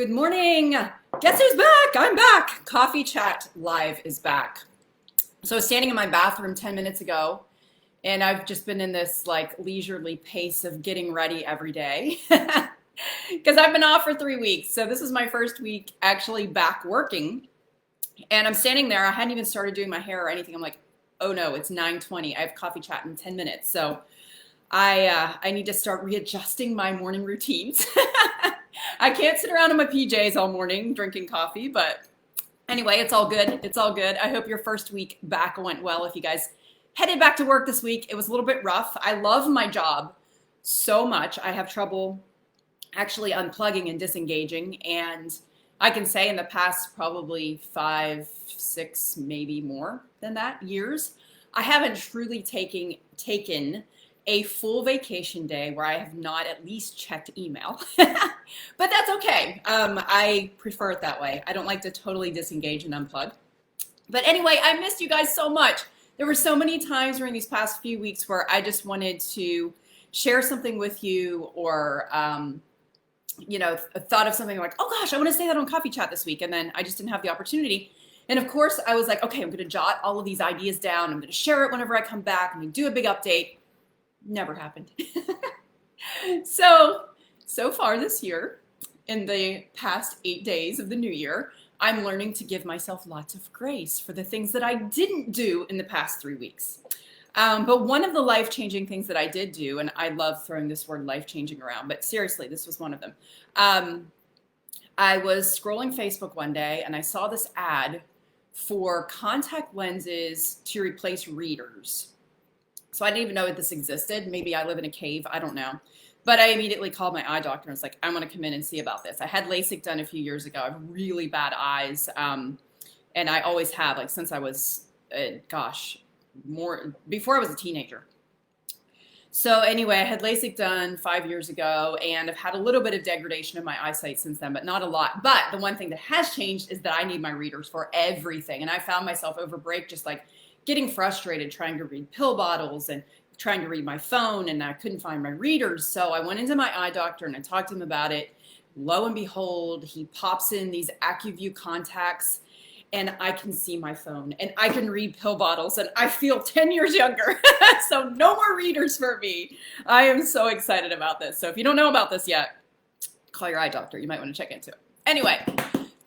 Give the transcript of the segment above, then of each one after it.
Good morning. Guess who's back? I'm back. Coffee Chat Live is back. So I was standing in my bathroom 10 minutes ago, and I've just been in this like leisurely pace of getting ready every day because I've been off for 3 weeks. So this is my first week actually back working, and I'm standing there. I hadn't even started doing my hair or anything. I'm like, oh no, it's 9:20. I have coffee chat in 10 minutes. So I need to start readjusting my morning routines. I can't sit around in my PJs all morning drinking coffee, but anyway, it's all good. It's all good. I hope your first week back went well. If you guys headed back to work this week, it was a little bit rough. I love my job so much. I have trouble actually unplugging and disengaging. And I can say in the past probably 5, 6, maybe more than that years, I haven't truly taken a full vacation day where I have not at least checked email. But that's okay. I prefer it that way. I don't like to totally disengage and unplug. But anyway, I missed you guys so much. There were so many times during these past few weeks where I just wanted to share something with you, or thought of something like, oh gosh, I want to say that on Coffee Chat this week. And then I just didn't have the opportunity. And of course, I was like, okay, I'm going to jot all of these ideas down. I'm going to share it whenever I come back. I'm going to do a big update. Never happened. So far this year, in the past 8 days of the new year, I'm learning to give myself lots of grace for the things that I didn't do in the past 3 weeks. But one of the life-changing things that I did do, and I love throwing this word life-changing around, but seriously, this was one of them. I was scrolling Facebook one day and I saw this ad for contact lenses to replace readers. So I didn't even know that this existed. Maybe I live in a cave. I don't know. But I immediately called my eye doctor and was like, I want to come in and see about this. I had LASIK done a few years ago. I have really bad eyes. And I always have, like since I was, before I was a teenager. So anyway, I had LASIK done 5 years ago, and I've had a little bit of degradation of my eyesight since then, but not a lot. But the one thing that has changed is that I need my readers for everything. And I found myself over break just like getting frustrated trying to read pill bottles and trying to read my phone, and I couldn't find my readers. So I went into my eye doctor and I talked to him about it. Lo and behold, he pops in these AccuView contacts, and I can see my phone and I can read pill bottles, and I feel 10 years younger. So no more readers for me. I am so excited about this. So if you don't know about this yet, call your eye doctor. You might want to check into it. Anyway,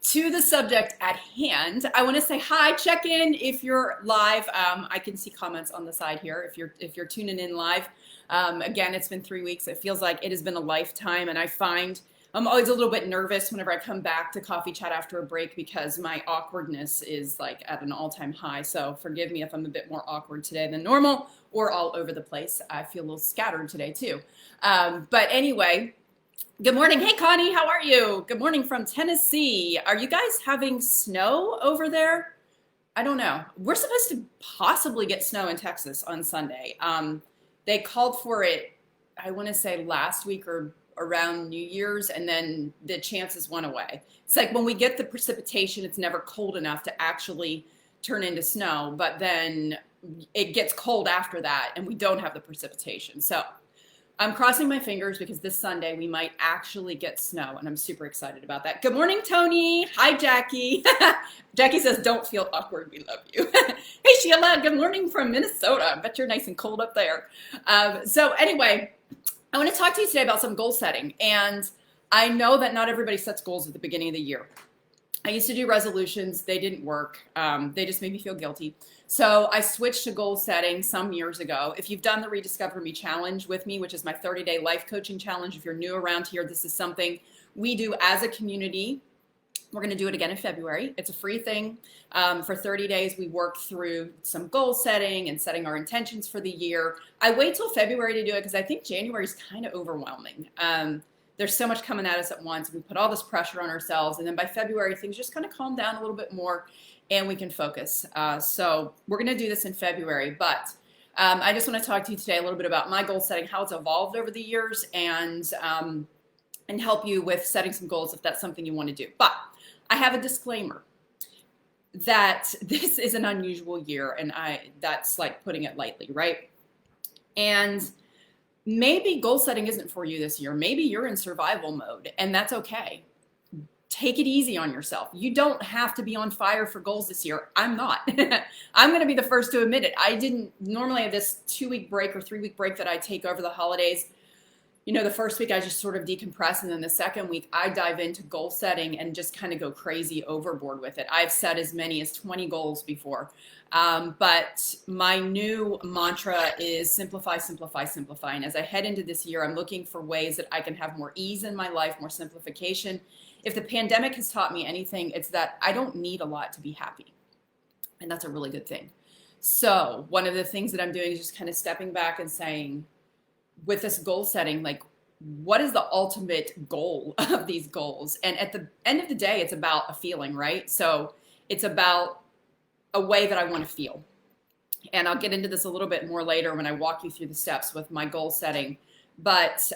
to the subject at hand, I want to say hi, check in if you're live. I can see comments on the side here if you're tuning in live. Again, it's been 3 weeks. It feels like it has been a lifetime, and I find I'm always a little bit nervous whenever I come back to Coffee Chat after a break because my awkwardness is like at an all-time high. So forgive me if I'm a bit more awkward today than normal or all over the place. I feel a little scattered today too. But anyway, good morning. Hey, Connie, how are you? Good morning from Tennessee. Are you guys having snow over there? I don't know. We're supposed to possibly get snow in Texas on Sunday. They called for it, I want to say last week or around New Year's, and then the chances went away. It's like when we get the precipitation, it's never cold enough to actually turn into snow, but then it gets cold after that and we don't have the precipitation. So I'm crossing my fingers because this Sunday we might actually get snow, and I'm super excited about that. Good morning, Tony. Hi, Jackie. Jackie says, don't feel awkward. We love you. Hey, Sheila. Good morning from Minnesota. I bet you're nice and cold up there. So anyway, I want to talk to you today about some goal setting. And I know that not everybody sets goals at the beginning of the year. I used to do resolutions. They didn't work. They just made me feel guilty. So I switched to goal setting some years ago. If you've done the Rediscover Me Challenge with me, which is my 30-day life coaching challenge, if you're new around here, this is something we do as a community. We're going to do it again in February. It's a free thing. For 30 days, we work through some goal setting and setting our intentions for the year. I wait till February to do it because I think January is kind of overwhelming. There's so much coming at us at once. We put all this pressure on ourselves. And then by February, things just kind of calm down a little bit more and we can focus. So we're going to do this in February. But I just want to talk to you today a little bit about my goal setting, how it's evolved over the years, and help you with setting some goals if that's something you want to do. But I have a disclaimer that this is an unusual year, and that's like putting it lightly, right? And maybe goal setting isn't for you this year. Maybe you're in survival mode, and that's okay. take it easy on yourself. You don't have to be on fire for goals this year. I'm not. I'm going to be the first to admit it. I didn't normally have this 2-week break or 3-week break that I take over the holidays. You know, the first week I just sort of decompress, and then the second week I dive into goal setting and just kind of go crazy overboard with it. I've set as many as 20 goals before. But my new mantra is simplify, simplify, simplify. And as I head into this year, I'm looking for ways that I can have more ease in my life, more simplification. If the pandemic has taught me anything, it's that I don't need a lot to be happy. And that's a really good thing. So one of the things that I'm doing is just kind of stepping back and saying, with this goal setting, like, what is the ultimate goal of these goals? And at the end of the day, it's about a feeling, right? So it's about a way that I want to feel. And I'll get into this a little bit more later when I walk you through the steps with my goal setting. But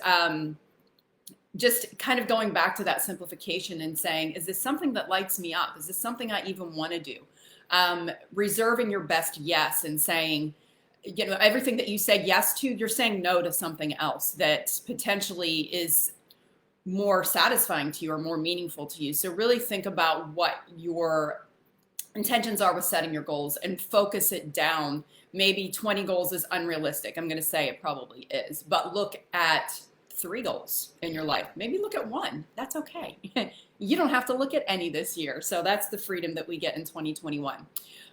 just kind of going back to that simplification and saying, is this something that lights me up? Is this something I even want to do? Reserving your best yes and saying, you know, everything that you said yes to, you're saying no to something else that potentially is more satisfying to you or more meaningful to you. So really think about what your intentions are with setting your goals and focus it down. Maybe 20 goals is unrealistic. I'm going to say it probably is, but look at 3 goals in your life. Maybe look at 1. That's okay. You don't have to look at any this year. So that's the freedom that we get in 2021.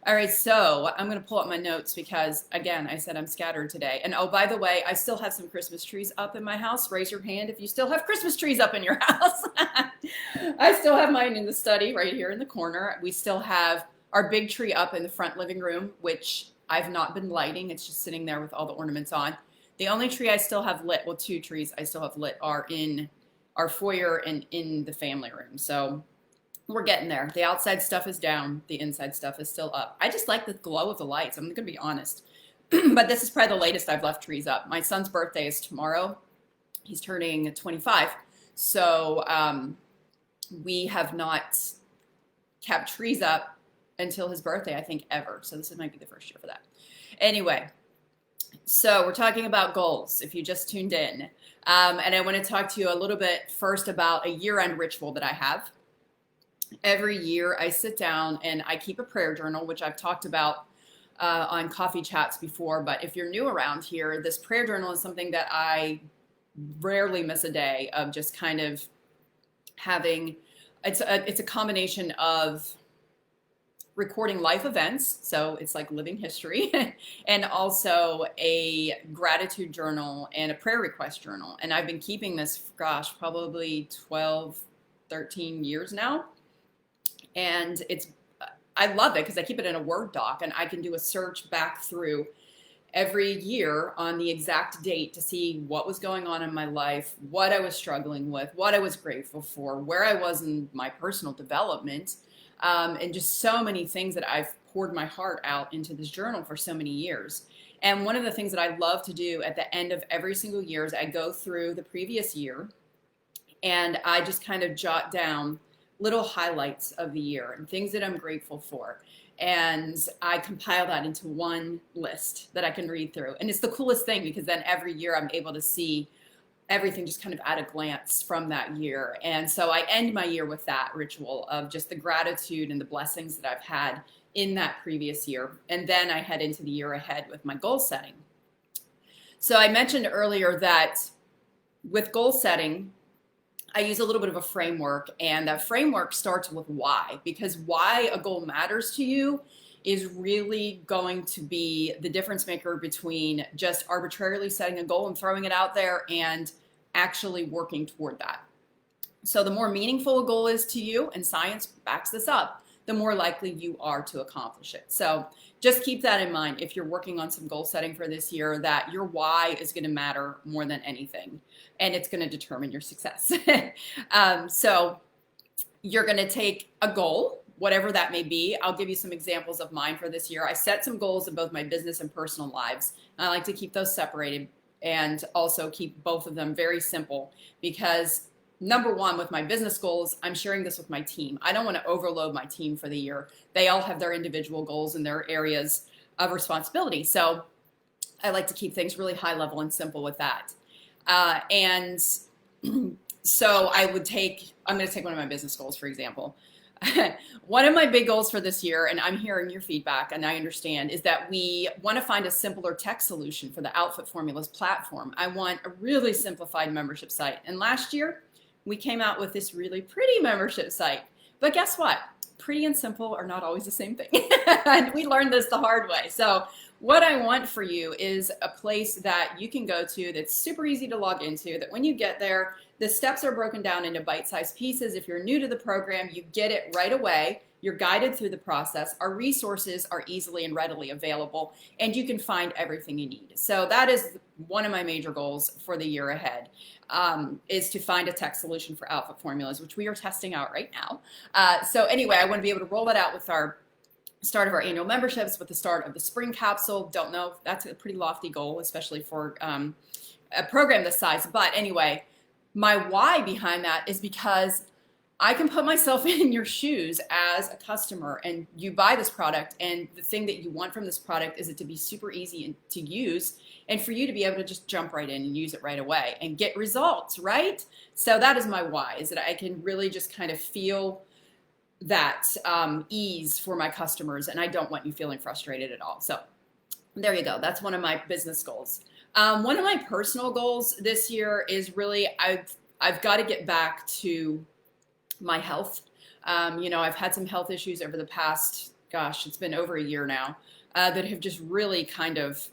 All right, so I'm going to pull up my notes because, again, I said I'm scattered today. And oh, by the way, I still have some Christmas trees up in my house. Raise your hand if you still have Christmas trees up in your house. I still have mine in the study right here in the corner. We still have our big tree up in the front living room, which I've not been lighting. It's just sitting there with all the ornaments on. The only tree I still have lit, well, 2 trees I still have lit, are in our foyer and in the family room. So we're getting there. The outside stuff is down. The inside stuff is still up. I just like the glow of the lights. I'm going to be honest. But this is probably the latest I've left trees up. My son's birthday is tomorrow. He's turning 25. So we have not kept trees up until his birthday, I think, ever. So this might be the first year for that. Anyway, so we're talking about goals, if you just tuned in. And I want to talk to you a little bit first about a year-end ritual that I have. Every year I sit down and I keep a prayer journal, which I've talked about on coffee chats before. But if you're new around here, this prayer journal is something that I rarely miss a day of just kind of having. It's a combination of recording life events, so it's like living history, and also a gratitude journal and a prayer request journal. And I've been keeping this, gosh, probably 12, 13 years now. And I love it because I keep it in a Word doc and I can do a search back through every year on the exact date to see what was going on in my life, what I was struggling with, what I was grateful for, where I was in my personal development, and just so many things that I've poured my heart out into this journal for so many years. And one of the things that I love to do at the end of every single year is I go through the previous year and I just kind of jot down little highlights of the year and things that I'm grateful for. And I compile that into one list that I can read through. And it's the coolest thing because then every year I'm able to see everything just kind of at a glance from that year. And so I end my year with that ritual of just the gratitude and the blessings that I've had in that previous year. And then I head into the year ahead with my goal setting. So I mentioned earlier that with goal setting, I use a little bit of a framework, and that framework starts with why, because why a goal matters to you is really going to be the difference maker between just arbitrarily setting a goal and throwing it out there and actually working toward that. So the more meaningful a goal is to you, and science backs this up, the more likely you are to accomplish it. So just keep that in mind if you're working on some goal setting for this year, that your why is going to matter more than anything, and it's going to determine your success. So you're going to take a goal, whatever that may be. I'll give you some examples of mine for this year. I set some goals in both my business and personal lives. I like to keep those separated and also keep both of them very simple because number one, with my business goals, I'm sharing this with my team. I don't want to overload my team for the year. They all have their individual goals in their areas of responsibility. So I like to keep things really high level and simple with that. And so I would take I'm going to take one of my business goals, for example. One of my big goals for this year, and I'm hearing your feedback and I understand, is that we want to find a simpler tech solution for the Outfit Formulas platform. I want a really simplified membership site. And last year, we came out with this really pretty membership site. But guess what? Pretty and simple are not always the same thing. And we learned this the hard way. So what I want for you is a place that you can go to that's super easy to log into, that when you get there, the steps are broken down into bite-sized pieces. If you're new to the program, you get it right away. You're guided through the process. Our resources are easily and readily available, and you can find everything you need. So that is one of my major goals for the year ahead, is to find a tech solution for Outfit Formulas, which we are testing out right now. So anyway, I want to be able to roll that out with our start of our annual memberships, with the start of the spring capsule. Don't know, that's a pretty lofty goal, especially for a program this size. But anyway, my why behind that is because I can put myself in your shoes as a customer, and you buy this product, and the thing that you want from this product is it to be super easy to use, and for you to be able to just jump right in and use it right away and get results, right? So that is my why, is that I can really just kind of feel that ease for my customers, and I don't want you feeling frustrated at all. So there you go. That's one of my business goals. One of my personal goals this year is really I've got to get back to my health. I've had some health issues over the past, gosh, it's been over a year now, that have just really kind of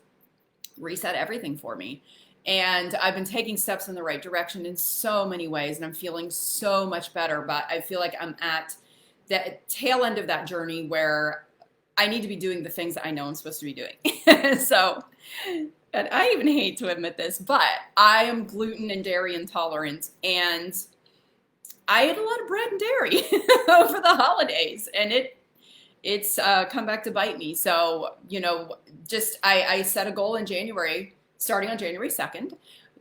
reset everything for me. And I've been taking steps in the right direction in so many ways, and I'm feeling so much better. But I feel like I'm at the tail end of that journey where I need to be doing the things that I know I'm supposed to be doing. So, and I even hate to admit this, but I am gluten and dairy intolerant, and I ate a lot of bread and dairy over the holidays, and it's come back to bite me. So, I set a goal in January, starting on January 2nd,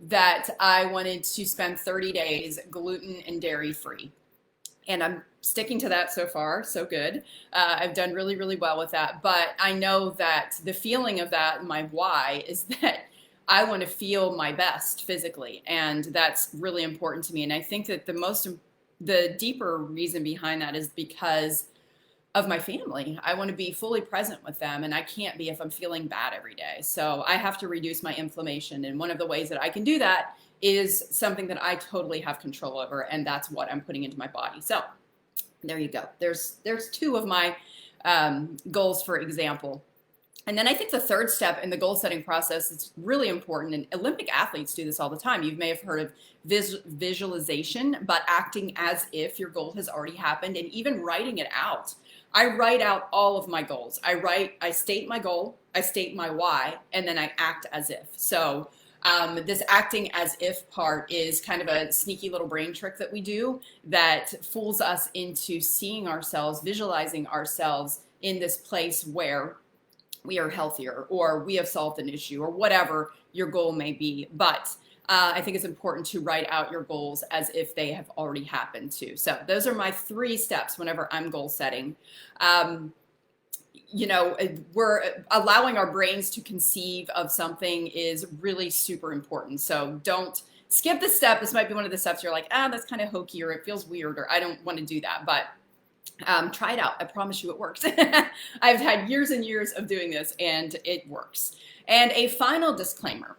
that I wanted to spend 30 days gluten and dairy free. And I'm sticking to that so far, so good. I've done really, really well with that. But I know that the feeling of that, my why, is that I want to feel my best physically. And that's really important to me. And I think that the deeper reason behind that is because of my family. I want to be fully present with them, and I can't be if I'm feeling bad every day. So I have to reduce my inflammation. And one of the ways that I can do that is something that I totally have control over, and that's what I'm putting into my body. So there you go. There's two of my goals, for example. And then I think the third step in the goal setting process is really important, and Olympic athletes do this all the time. You may have heard of visualization, but acting as if your goal has already happened, and even writing it out. I write out all of my goals. I state my goal, I state my why, and then I act as if. So this acting as if part is kind of a sneaky little brain trick that we do that fools us into seeing ourselves, visualizing ourselves in this place where we are healthier, or we have solved an issue, or whatever your goal may be. But I think it's important to write out your goals as if they have already happened too. So those are my 3 steps whenever I'm goal setting. We're allowing our brains to conceive of something is really super important. So don't skip this step. This might be one of the steps you're like, that's kind of hokey, or it feels weird, or I don't want to do that. But try it out. I promise you it works. I've had years and years of doing this, and it works. And a final disclaimer.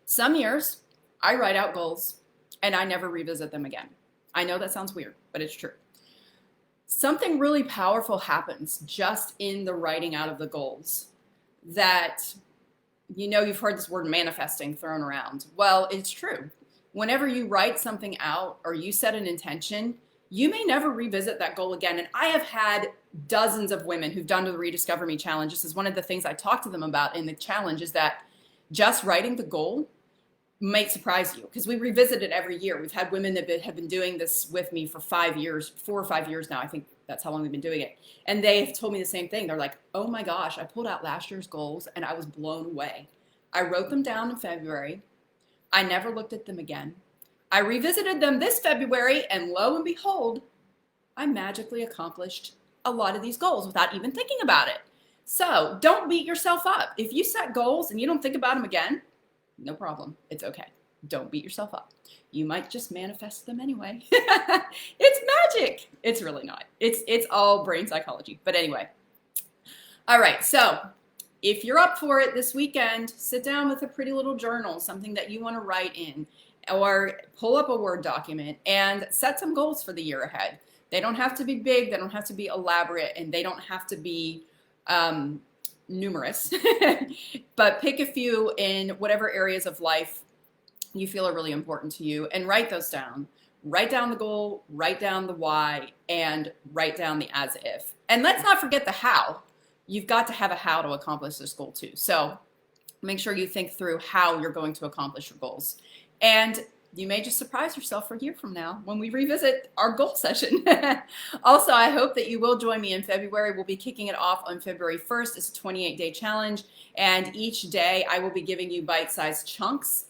Some years I write out goals and I never revisit them again. I know that sounds weird, but it's true. Something really powerful happens just in the writing out of the goals that, you've heard this word manifesting thrown around. Well, it's true. Whenever you write something out or you set an intention, you may never revisit that goal again. And I have had dozens of women who've done the Rediscover Me Challenge. This is one of the things I talk to them about in the challenge, is that just writing the goal might surprise you, because we revisit it every year. We've had women that have been doing this with me for 5 years, 4 or 5 years now. I think that's how long we've been doing it. And they have told me the same thing. They're like, oh my gosh, I pulled out last year's goals and I was blown away. I wrote them down in February. I never looked at them again. I revisited them this February, and lo and behold, I magically accomplished a lot of these goals without even thinking about it. So don't beat yourself up. If you set goals and you don't think about them again, no problem. It's okay. Don't beat yourself up. You might just manifest them anyway. It's magic. It's really not. It's all brain psychology. But anyway. All right. So if you're up for it this weekend, sit down with a pretty little journal, something that you want to write in, or pull up a Word document and set some goals for the year ahead. They don't have to be big. They don't have to be elaborate, and they don't have to be numerous. But pick a few in whatever areas of life you feel are really important to you and write those down. Write down the goal, write down the why, and write down the as if. And let's not forget the how. You've got to have a how to accomplish this goal too. So make sure you think through how you're going to accomplish your goals. And you may just surprise yourself for a year from now when we revisit our goal session. Also, I hope that you will join me in February. We'll be kicking it off on February 1st. It's a 28-day challenge. And each day I will be giving you bite-sized chunks.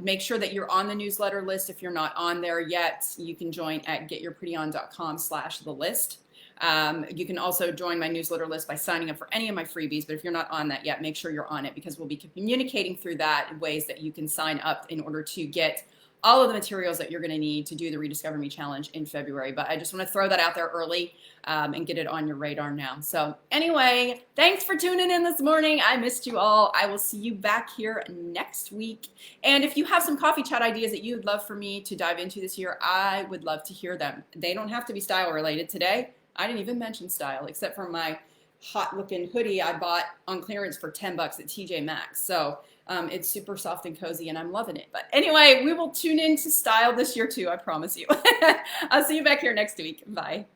Make sure that you're on the newsletter list. If you're not on there yet, you can join at getyourprettyon.com/the-list. You can also join my newsletter list by signing up for any of my freebies, but if you're not on that yet, make sure you're on it, because we'll be communicating through that in ways that you can sign up in order to get all of the materials that you're going to need to do the Rediscover Me Challenge in February. But I just want to throw that out there early and get it on your radar now. So anyway, thanks for tuning in this morning. I missed you all. I will see you back here next week. And if you have some coffee chat ideas that you'd love for me to dive into this year, I would love to hear them. They don't have to be style related today. I didn't even mention style, except for my hot looking hoodie I bought on clearance for $10 at TJ Maxx. So it's super soft and cozy and I'm loving it. But anyway, we will tune into style this year too, I promise you. I'll see you back here next week. Bye.